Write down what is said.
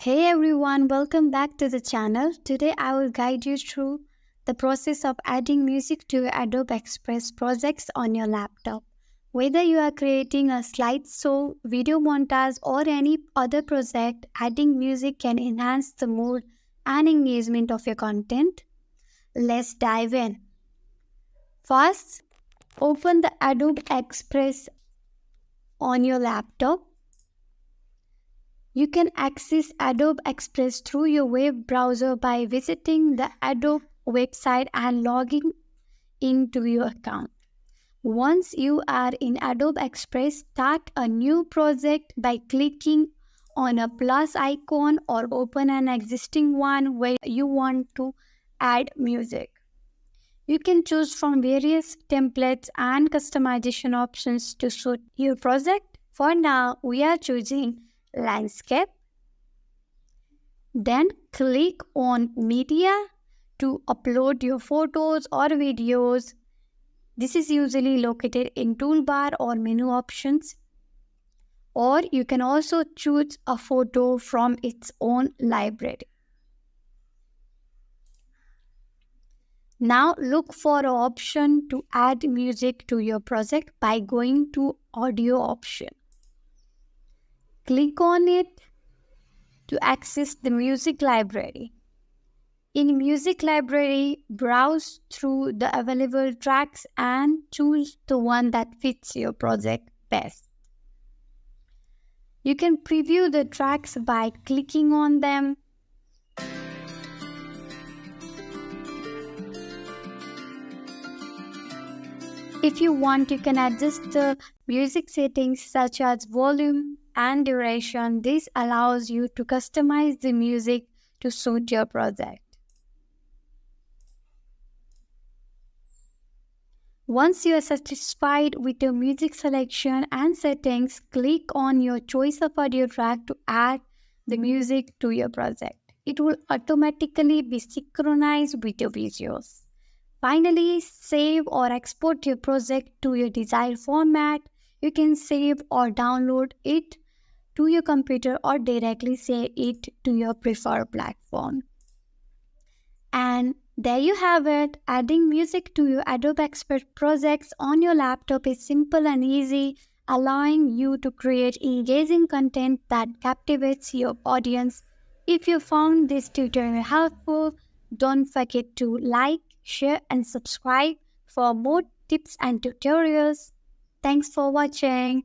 Hey everyone, welcome back to the channel. Today I will guide you through the process of adding music to your Adobe Express projects on your laptop. Whether you are creating a slideshow, video montage, or any other project, adding music can enhance the mood and engagement of your content. Let's dive in. First, open the Adobe Express on your laptop. You can access Adobe Express through your web browser by visiting the Adobe website and logging into your account. Once you are in Adobe Express, start a new project by clicking on a plus icon or open an existing one where you want to add music. You can choose from various templates and customization options to suit your project. For now, we are choosing landscape. Then click on media to upload your photos or videos. This is usually located in toolbar or menu options. Or you can also choose a photo from its own library. Now look for an option to add music to your project by going to audio option. Click on it to access the music library. In music library, browse through the available tracks and choose the one that fits your project best. You can preview the tracks by clicking on them. If you want, you can adjust the music settings such as volume and duration. This allows you to customize the music to suit your project. Once you are satisfied with your music selection and settings, click on your choice of audio track to add the music to your project. It will automatically be synchronized with your visuals. Finally, save or export your project to your desired format. You can save or download it to your computer or directly save it to your preferred platform. And there you have it. Adding music to your Adobe Express projects on your laptop is simple and easy, allowing you to create engaging content that captivates your audience. If you found this tutorial helpful, don't forget to like, share, and subscribe for more tips and tutorials. Thanks for watching.